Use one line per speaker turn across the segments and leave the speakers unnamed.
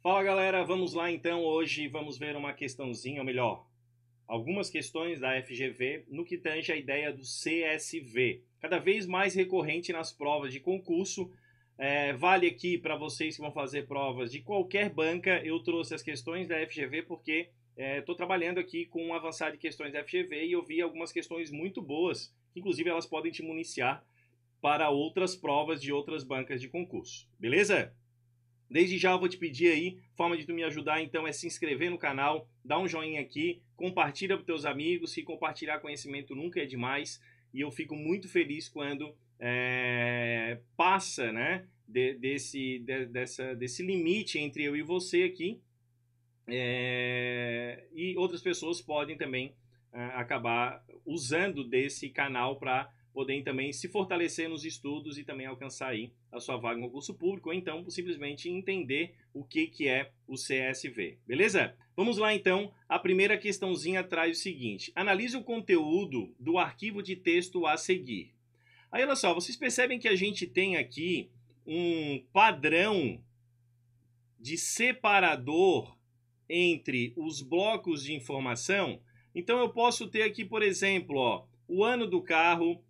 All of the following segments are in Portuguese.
Fala galera, vamos lá então. Hoje vamos ver uma questãozinha, ou melhor, algumas questões da FGV no que tange a ideia do CSV. Cada vez mais recorrente nas provas de concurso. Vale aqui para vocês que vão fazer provas de qualquer banca. Eu trouxe as questões da FGV porque estou trabalhando aqui com um avançado de questões da FGV e eu vi algumas questões muito boas, que inclusive elas podem te municiar para outras provas de outras bancas de concurso. Beleza? Desde já eu vou te pedir aí, forma de tu me ajudar então é se inscrever no canal, dar um joinha aqui, compartilha para teus amigos, que compartilhar conhecimento nunca é demais, e eu fico muito feliz quando passa, né, desse limite entre eu e você aqui, e outras pessoas podem também acabar usando desse canal para poderem também se fortalecer nos estudos e também alcançar aí a sua vaga no concurso público, ou então simplesmente entender o que é o CSV, beleza? Vamos lá então, a primeira questãozinha traz o seguinte: analise o conteúdo do arquivo de texto a seguir. Aí olha só, vocês percebem que a gente tem aqui um padrão de separador entre os blocos de informação. Então eu posso ter aqui, por exemplo, ó, o ano do carro,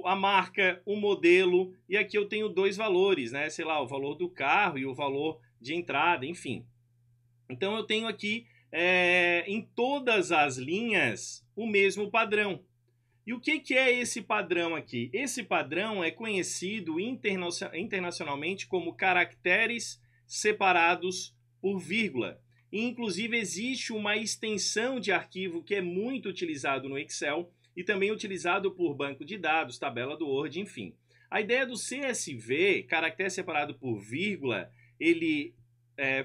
a marca, o modelo, e aqui eu tenho dois valores, né? Sei lá, o valor do carro e o valor de entrada, enfim. Então eu tenho aqui em todas as linhas o mesmo padrão. E o que é esse padrão aqui? Esse padrão é conhecido internacionalmente como caracteres separados por vírgula. E, inclusive, existe uma extensão de arquivo que é muito utilizado no Excel e também utilizado por banco de dados, tabela do Word, enfim. A ideia do CSV, caractere separado por vírgula, ele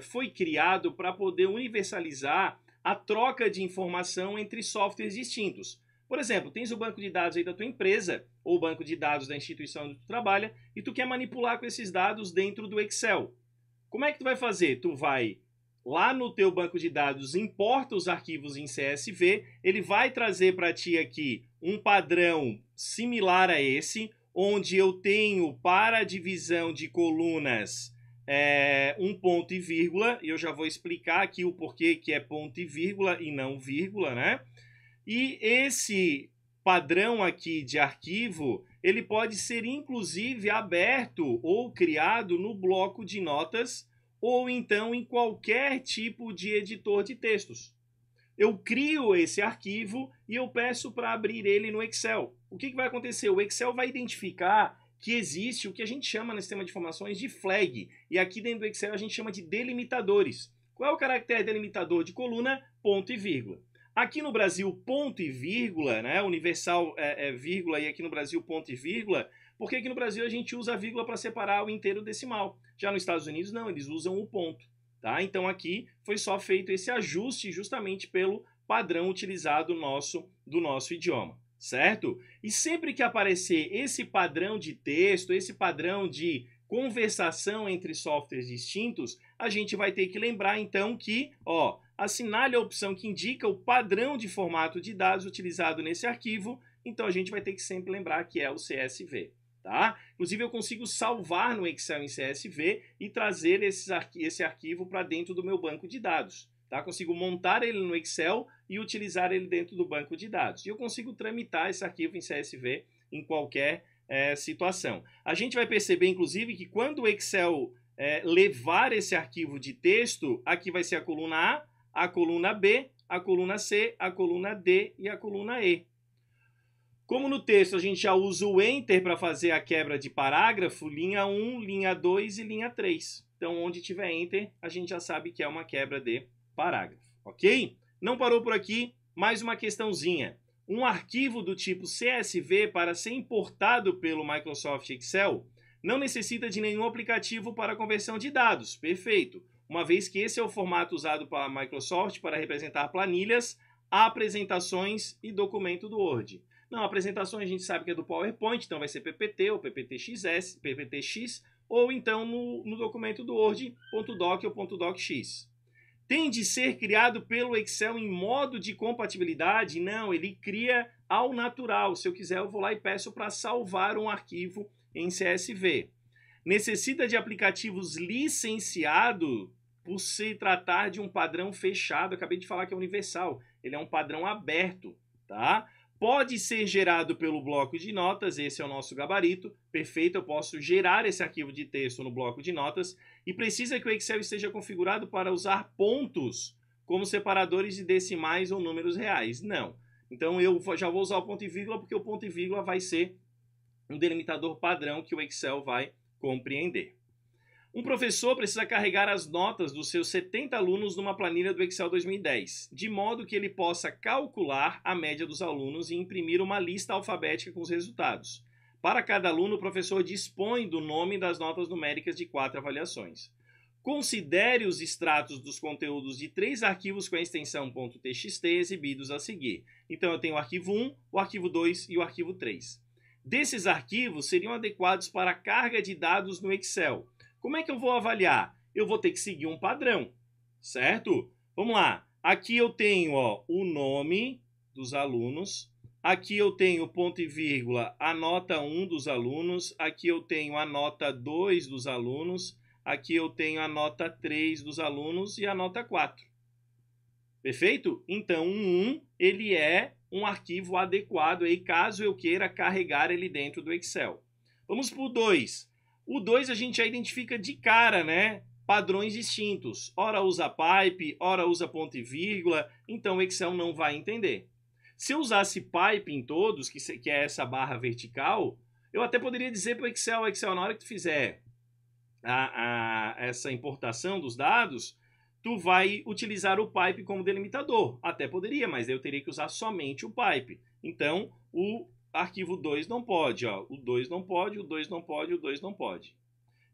foi criado para poder universalizar a troca de informação entre softwares distintos. Por exemplo, tens o banco de dados aí da tua empresa ou o banco de dados da instituição onde tu trabalha e tu quer manipular com esses dados dentro do Excel. Como é que tu vai fazer? Tu vai lá no teu banco de dados, importa os arquivos em CSV, ele vai trazer para ti aqui um padrão similar a esse, onde eu tenho para a divisão de colunas um ponto e vírgula, e eu já vou explicar aqui o porquê que é ponto e vírgula e não vírgula, né? E esse padrão aqui de arquivo, ele pode ser inclusive aberto ou criado no bloco de notas ou então em qualquer tipo de editor de textos. Eu crio esse arquivo e eu peço para abrir ele no Excel. O que vai acontecer? O Excel vai identificar que existe o que a gente chama no sistema de informações de flag. E aqui dentro do Excel a gente chama de delimitadores. Qual é o caractere delimitador de coluna? Ponto e vírgula. Aqui no Brasil, ponto e vírgula, né? Universal vírgula, e aqui no Brasil, ponto e vírgula, porque aqui no Brasil a gente usa a vírgula para separar o inteiro decimal. Já nos Estados Unidos, não, eles usam o ponto. Tá? Então aqui foi só feito esse ajuste justamente pelo padrão utilizado do nosso idioma, certo? E sempre que aparecer esse padrão de texto, esse padrão de conversação entre softwares distintos, a gente vai ter que lembrar então que, ó, assinale a opção que indica o padrão de formato de dados utilizado nesse arquivo, então a gente vai ter que sempre lembrar que é o CSV. Tá? Inclusive eu consigo salvar no Excel em CSV e trazer esse arquivo para dentro do meu banco de dados. Tá? Consigo montar ele no Excel e utilizar ele dentro do banco de dados. E eu consigo tramitar esse arquivo em CSV em qualquer situação. A gente vai perceber, inclusive, que quando o Excel levar esse arquivo de texto, aqui vai ser a coluna A coluna B, a coluna C, a coluna D e a coluna E. Como no texto a gente já usa o Enter para fazer a quebra de parágrafo, linha 1, linha 2 e linha 3. Então, onde tiver Enter, a gente já sabe que é uma quebra de parágrafo, ok? Não parou por aqui, mais uma questãozinha. Um arquivo do tipo CSV para ser importado pelo Microsoft Excel não necessita de nenhum aplicativo para conversão de dados. Perfeito. Uma vez que esse é o formato usado pela Microsoft para representar planilhas, apresentações e documento do Word. Não, apresentações a gente sabe que é do PowerPoint, então vai ser PPT ou PPTXS, PPTX, ou então no documento do Word, .doc ou .docx. Tem de ser criado pelo Excel em modo de compatibilidade? Não, ele cria ao natural. Se eu quiser, eu vou lá e peço para salvar um arquivo em CSV. Necessita de aplicativos licenciados por se tratar de um padrão fechado, acabei de falar que é universal, ele é um padrão aberto, tá? Pode ser gerado pelo bloco de notas, esse é o nosso gabarito, perfeito, eu posso gerar esse arquivo de texto no bloco de notas, e precisa que o Excel esteja configurado para usar pontos como separadores de decimais ou números reais. Não. Então eu já vou usar o ponto e vírgula, porque o ponto e vírgula vai ser um delimitador padrão que o Excel vai compreender. Um professor precisa carregar as notas dos seus 70 alunos numa planilha do Excel 2010, de modo que ele possa calcular a média dos alunos e imprimir uma lista alfabética com os resultados. Para cada aluno, o professor dispõe do nome das notas numéricas de 4 avaliações. Considere os extratos dos conteúdos de 3 arquivos com a extensão .txt exibidos a seguir. Então eu tenho o arquivo 1, o arquivo 2 e o arquivo 3. Desses arquivos seriam adequados para a carga de dados no Excel. Como é que eu vou avaliar? Eu vou ter que seguir um padrão, certo? Vamos lá. Aqui eu tenho o nome dos alunos. Aqui eu tenho ponto e vírgula, a nota 1 dos alunos. Aqui eu tenho a nota 2 dos alunos. Aqui eu tenho a nota 3 dos alunos e a nota 4. Perfeito? Então, o 1 ele é um arquivo adequado aí, caso eu queira carregar ele dentro do Excel. Vamos para o 2. O 2 a gente já identifica de cara, né? Padrões distintos. Ora usa pipe, ora usa ponto e vírgula, então o Excel não vai entender. Se eu usasse pipe em todos, que é essa barra vertical, eu até poderia dizer para o Excel, na hora que tu fizer essa importação dos dados, tu vai utilizar o pipe como delimitador. Até poderia, mas eu teria que usar somente o pipe. Então, o arquivo 2 não pode, o 2 não pode, o 2 não pode, o 2 não pode.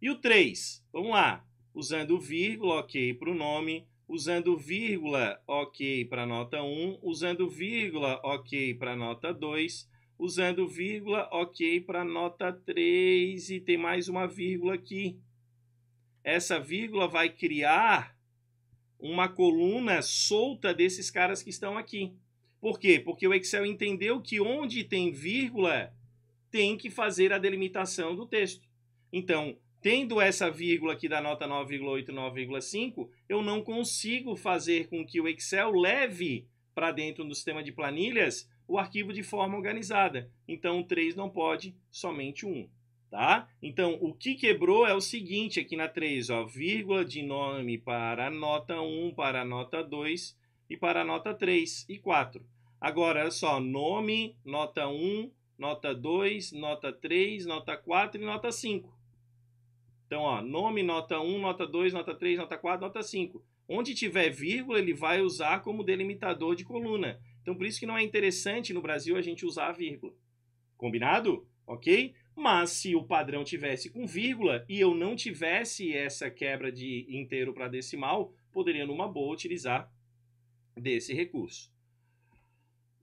E o 3? Vamos lá. Usando vírgula, ok para o nome. Usando vírgula, ok para a nota 1. Usando vírgula, ok para a nota 2. Usando vírgula, ok para a nota 3. E tem mais uma vírgula aqui. Essa vírgula vai criar uma coluna solta desses caras que estão aqui. Por quê? Porque o Excel entendeu que onde tem vírgula, tem que fazer a delimitação do texto. Então, tendo essa vírgula aqui da nota 9,8 e 9,5, eu não consigo fazer com que o Excel leve para dentro do sistema de planilhas o arquivo de forma organizada. Então, o 3 não pode, somente o 1. Tá? Então, o que quebrou é o seguinte, aqui na 3, vírgula de nome para a nota 1, para a nota 2 e para a nota 3 e 4. Agora, olha só, nome, nota 1, nota 2, nota 3, nota 4 e nota 5. Então, nome, nota 1, nota 2, nota 3, nota 4, nota 5. Onde tiver vírgula, ele vai usar como delimitador de coluna. Então, por isso que não é interessante no Brasil a gente usar a vírgula. Combinado? Ok? Mas se o padrão tivesse com vírgula e eu não tivesse essa quebra de inteiro para decimal, poderia numa boa utilizar desse recurso.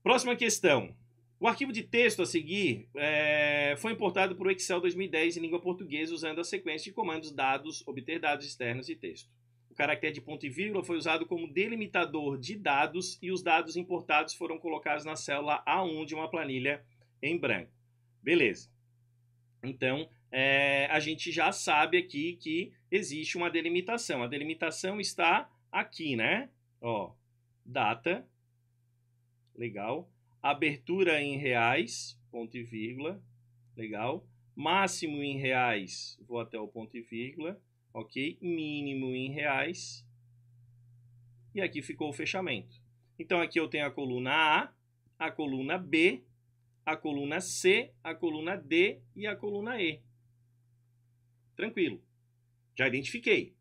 Próxima questão. O arquivo de texto a seguir foi importado para o Excel 2010 em língua portuguesa usando a sequência de comandos dados, obter dados externos de texto. O caractere de ponto e vírgula foi usado como delimitador de dados e os dados importados foram colocados na célula A1 de uma planilha em branco. Beleza. Então, a gente já sabe aqui que existe uma delimitação. A delimitação está aqui, né? Data, legal. Abertura em reais, ponto e vírgula, legal. Máximo em reais, vou até o ponto e vírgula, ok. Mínimo em reais. E aqui ficou o fechamento. Então, aqui eu tenho a coluna A, a coluna B, a coluna C, a coluna D e a coluna E. Tranquilo. Já identifiquei.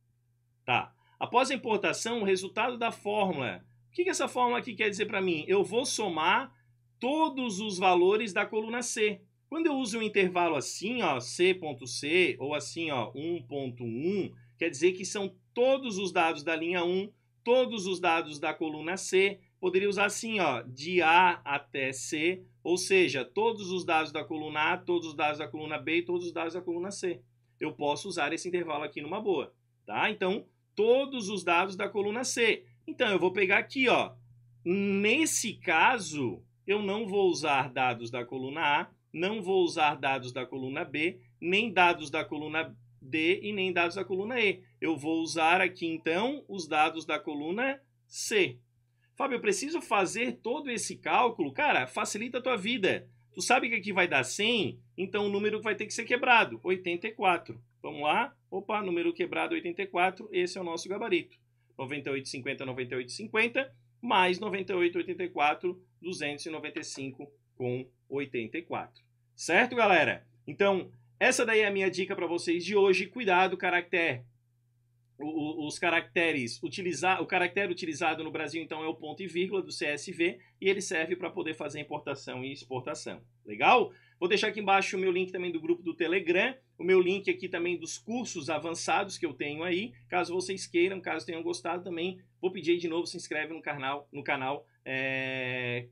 Tá. Após a importação, o resultado da fórmula. O que essa fórmula aqui quer dizer para mim? Eu vou somar todos os valores da coluna C. Quando eu uso um intervalo assim, C.C, ou assim, 1.1, quer dizer que são todos os dados da linha 1, todos os dados da coluna C. Poderia usar assim, de A até C, ou seja, todos os dados da coluna A, todos os dados da coluna B e todos os dados da coluna C. Eu posso usar esse intervalo aqui numa boa, tá? Então, todos os dados da coluna C. Então, eu vou pegar aqui, nesse caso, eu não vou usar dados da coluna A, não vou usar dados da coluna B, nem dados da coluna D e nem dados da coluna E. Eu vou usar aqui, então, os dados da coluna C. Fábio, eu preciso fazer todo esse cálculo? Cara, facilita a tua vida. Tu sabe que aqui vai dar 100, então o número vai ter que ser quebrado, 84. Vamos lá? Opa, número quebrado 84, esse é o nosso gabarito. 98,50, 98,50, mais 98,84, 295,84. Certo, galera? Então, essa daí é a minha dica para vocês de hoje. Cuidado, caractere. Os caracteres, o caractere utilizado no Brasil, então, é o ponto e vírgula do CSV, e ele serve para poder fazer importação e exportação. Legal? Vou deixar aqui embaixo o meu link também do grupo do Telegram, o meu link aqui também dos cursos avançados que eu tenho aí. Caso vocês queiram, caso tenham gostado também, vou pedir aí de novo, se inscreve no canal,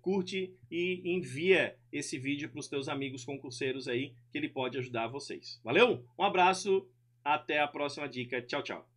curte e envia esse vídeo para os teus amigos concurseiros aí, que ele pode ajudar vocês. Valeu? Um abraço, até a próxima dica. Tchau, tchau.